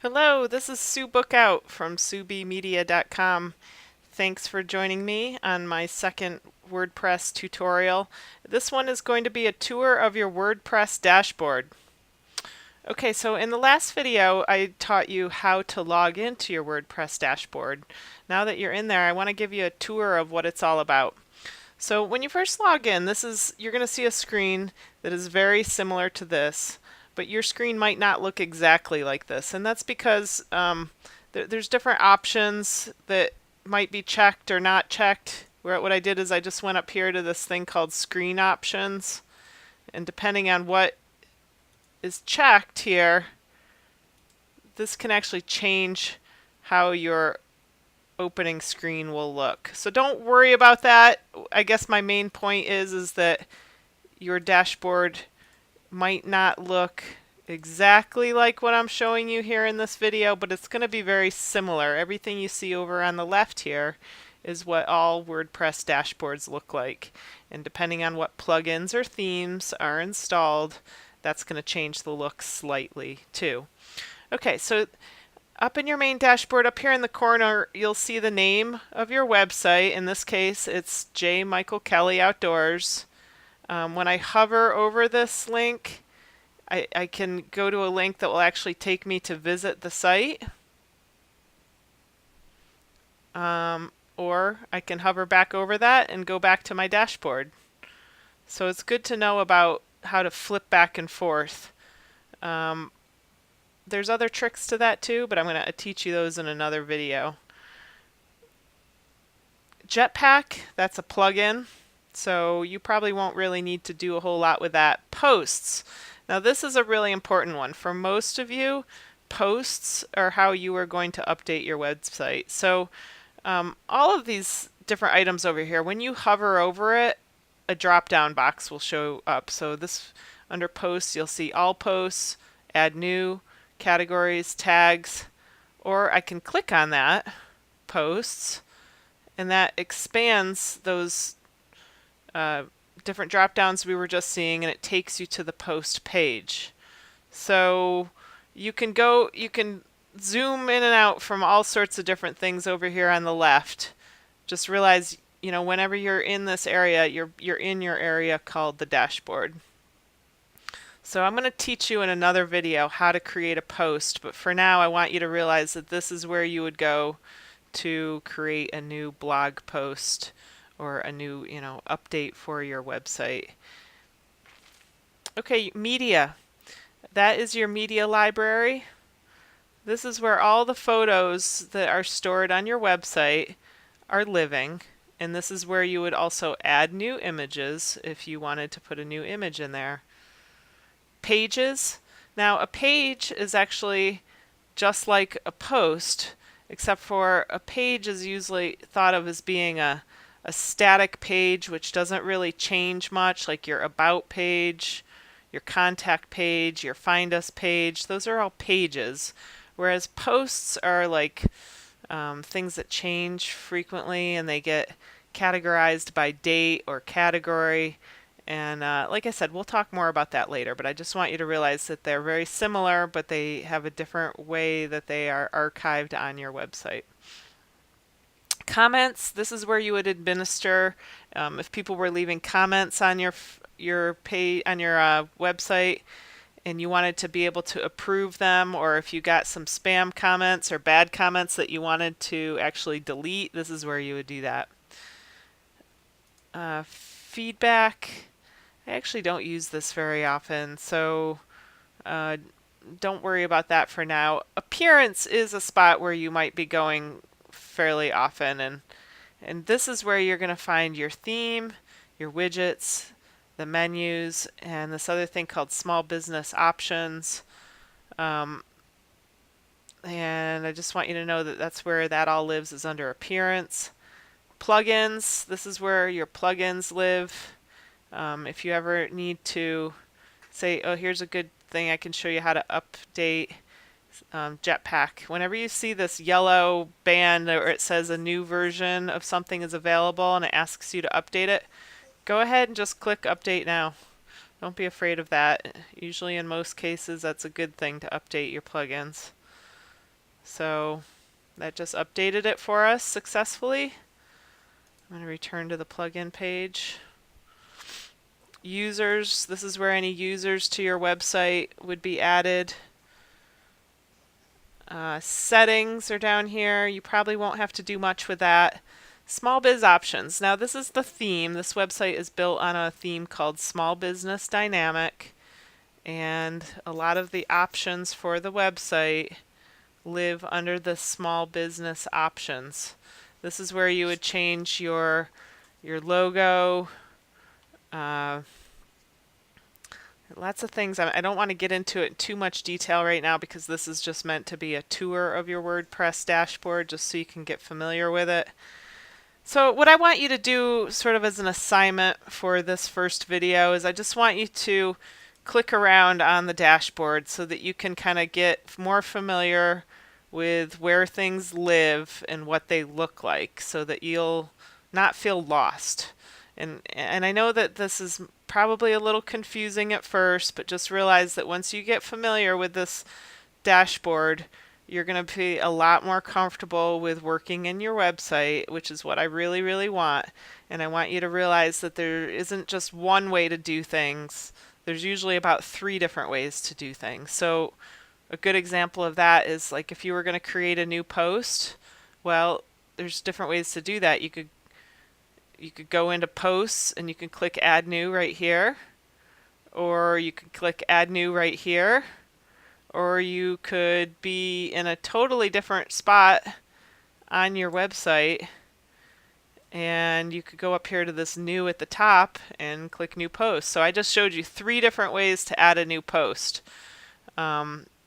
Hello, this is Sue Bookout from SueBmedia.com. Thanks for joining me on my second WordPress tutorial. This one is going to be a tour of your WordPress dashboard. Okay, so in the last video I taught you how to log into your WordPress dashboard. Now that you're in there, I want to give you a tour of what it's all about. So when you first log in, you're going to see a screen that is very similar to this, but your screen might not look exactly like this, and that's because there's different options that might be checked or not checked. What I did is I just went up here to this thing called Screen Options, and depending on what is checked here, this can actually change how your opening screen will look. So don't worry about that. I guess my main point is that your dashboard might not look exactly like what I'm showing you here in this video, but it's going to be very similar. Everything you see over on the left here is what all WordPress dashboards look like. And depending on what plugins or themes are installed, that's going to change the look slightly too. Okay, so up in your main dashboard, up here in the corner, you'll see the name of your website. In this case, it's J. Michael Kelly Outdoors. When I hover over this link, I can go to a link that will actually take me to visit the site. Or I can hover back over that and go back to my dashboard. So it's good to know about how to flip back and forth. There's other tricks to that too, but I'm going to teach you those in another video. Jetpack, that's a plugin, so you probably won't really need to do a whole lot with that. Posts. Now this is a really important one. For most of you, posts are how you are going to update your website. So all of these different items over here, when you hover over it, a drop-down box will show up. So this, under posts, you'll see all posts, add new, categories, tags, or I can click on that, posts, and that expands those different drop downs we were just seeing, and it takes you to the post page. So you can zoom in and out from all sorts of different things over here on the left. Just realize, whenever you're in this area, you're in your area called the dashboard. So I'm going to teach you in another video how to create a post, but for now I want you to realize that this is where you would go to create a new blog post or a new, update for your website. Okay, media. That is your media library. This is where all the photos that are stored on your website are living, and this is where you would also add new images if you wanted to put a new image in there. Pages. Now a page is actually just like a post, except for a page is usually thought of as being a static page which doesn't really change much, like your about page, your contact page, your find us page. Those are all pages, whereas posts are like things that change frequently, and they get categorized by date or category. And like I said, we'll talk more about that later, but I just want you to realize that they're very similar, but they have a different way that they are archived on your website. Comments, this is where you would administer if people were leaving comments on your page, on your website, and you wanted to be able to approve them, or if you got some spam comments or bad comments that you wanted to actually delete, this is where you would do that. Feedback. I actually don't use this very often, so don't worry about that for now. Appearance is a spot where you might be going fairly often, and this is where you're going to find your theme, your widgets, the menus, and this other thing called small business options. And I just want you to know that that's where that all lives, is under appearance. Plugins, this is where your plugins live. If you ever need to say, oh, here's a good thing I can show you how to update Jetpack. Whenever you see this yellow band or it says a new version of something is available and it asks you to update it, go ahead and just click update now. Don't be afraid of that. Usually in most cases that's a good thing to update your plugins. So that just updated it for us successfully. I'm going to return to the plugin page. Users, this is where any users to your website would be added. Settings are down here. You probably won't have to do much with that. Small Biz Options. Now this is the theme. This website is built on a theme called Small Business Dynamic, and a lot of the options for the website live under the Small Business Options. This is where you would change your logo, lots of things. I don't want to get into it in too much detail right now because this is just meant to be a tour of your WordPress dashboard, just so you can get familiar with it. So what I want you to do sort of as an assignment for this first video is I just want you to click around on the dashboard so that you can kind of get more familiar with where things live and what they look like, so that you'll not feel lost. And I know that this is probably a little confusing at first, but just realize that once you get familiar with this dashboard, you're going to be a lot more comfortable with working in your website, which is what I really, really want. And I want you to realize that there isn't just one way to do things. There's usually about 3 different ways to do things. So a good example of that is like if you were going to create a new post, well, there's different ways to do that. You could go into posts and you can click add new right here, or you could click add new right here, or you could be in a totally different spot on your website and you could go up here to this new at the top and click new post. So I just showed you 3 different ways to add a new post.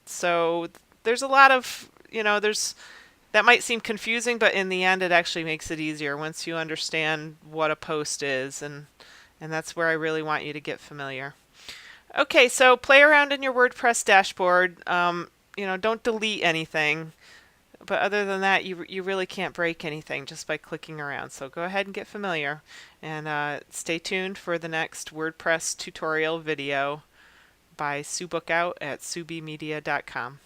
So there's a lot of, that might seem confusing, but in the end it actually makes it easier once you understand what a post is, and that's where I really want you to get familiar. Okay, so play around in your WordPress dashboard. Don't delete anything, but other than that, you really can't break anything just by clicking around. So go ahead and get familiar, and stay tuned for the next WordPress tutorial video by Sue Bookout at SueBmedia.com.